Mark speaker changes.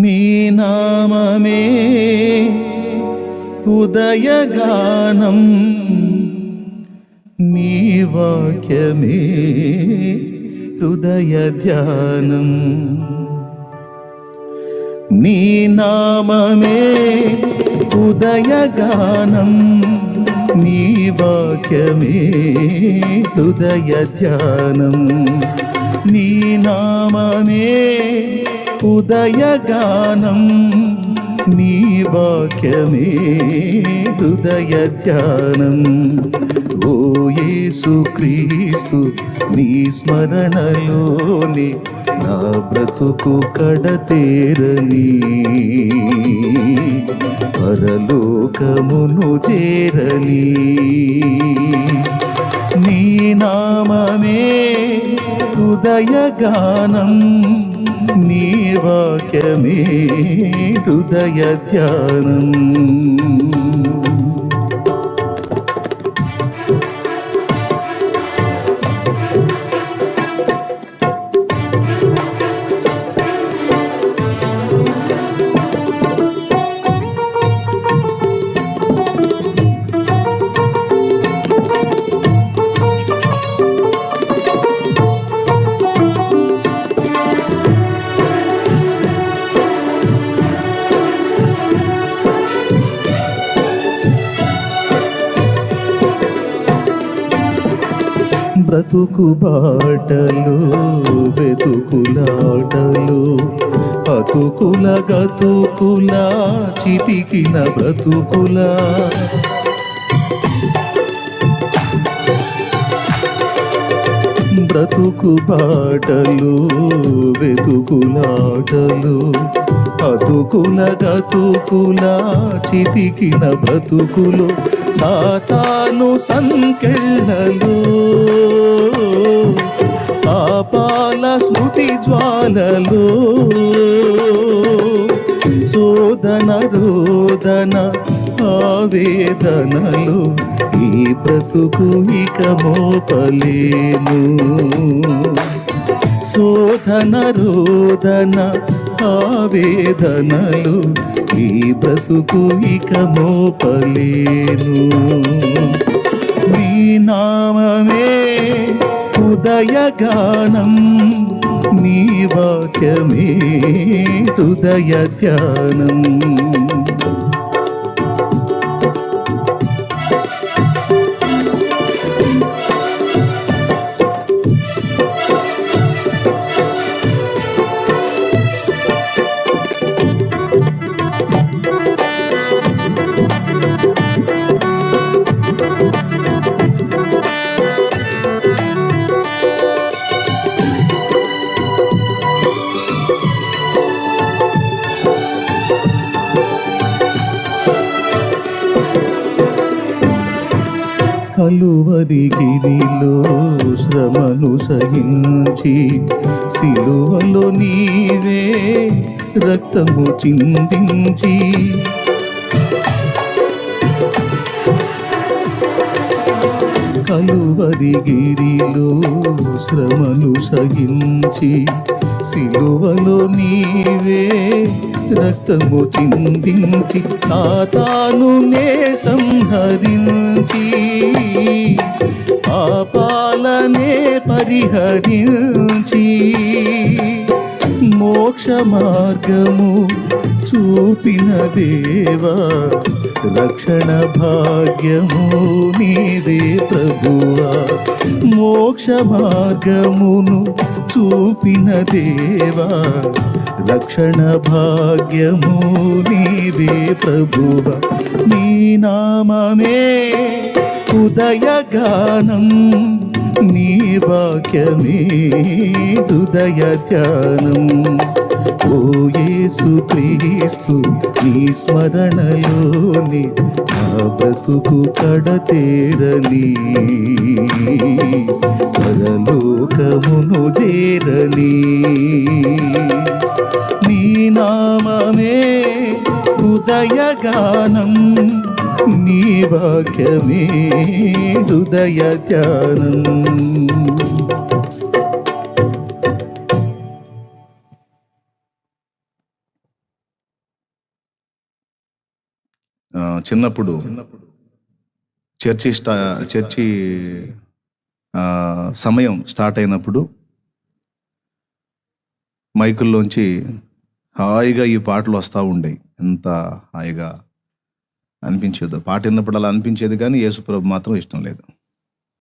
Speaker 1: నీ నామమే ఉదయగానం, నీ వాక్యమే హృదయ ధ్యానం. నీ నామమే ఉదయగానం, నీ వాక్యమే హృదయ ధ్యానం. నీ నామమే ఉదయగానం, నీ వాక్యమే హృదయ ధ్యానం. ఓ యేసుక్రీస్తు, నీ స్మరణలోని నా బ్రతుకు కడతేరని, పరలోకమును చేరని. నీ నామమే ఉదయగానం, నీ వాక్యమే హృదయ ధ్యానం. బ్రతుకు బాటలు వెతుకులాటలు, అతుకుల గతుకుల చితికిన బ్రతుకుల. బ్రతుకు బాటలు వెతుకులాటలు, అతుకుల గతుకుల చితికిన బ్రతుకులు. సాతాను సంకెళ్ళలో, పాపాల స్మృతి జ్వాలలో, శోధన రోదన ఆవేదనలు ఈ బ్రతుకు ఇక మోపలేను. శోధన రోదన ఆవేదనలు ఈ బ్రతుకు ఇక మోపలేను. నీ నామమే ఉదయగానం, నీ వాక్యమే హృదయ ధ్యానం. కలువరి గిరిలో శ్రమను సహించి, సిలువలో నీవే రక్తము చిందించి, కలువరి గిరిలో శ్రమను సహించి, సిలువలో నీవే రక్తము చిందించి, సాతాను నే సంహరించి, పాపాలనే పరిహరించి, మోక్ష మార్గము చూపిన దేవా, రక్షణ భాగ్యము నీవే ప్రభువా. మోక్ష మార్గమును చూపిన దేవా, రక్షణ భాగ్యము నీవే ప్రభువా. నీ నామమే ఉదయగానం, నీ వాక్యమే హృదయ ధ్యానం. ఓ యేసుక్రీస్తు, నీ స్మరణలోని నా బ్రతుకు కడతేరని, పరలోకమును చేరని. నీ నామమే ఉదయగానం, నీ వాక్యమే హృదయ ధ్యానం. చిన్నప్పుడు చర్చి సమయం స్టార్ట్ అయినప్పుడు మైకుల్లోంచి హాయిగా ఈ పాటలు వస్తూ ఉండేవి. ఎంత హాయిగా అనిపించేదో. పాట విన్నప్పుడు అలా అనిపించేది, కానీ యేసుప్రభు మాత్రం ఇష్టం లేదు.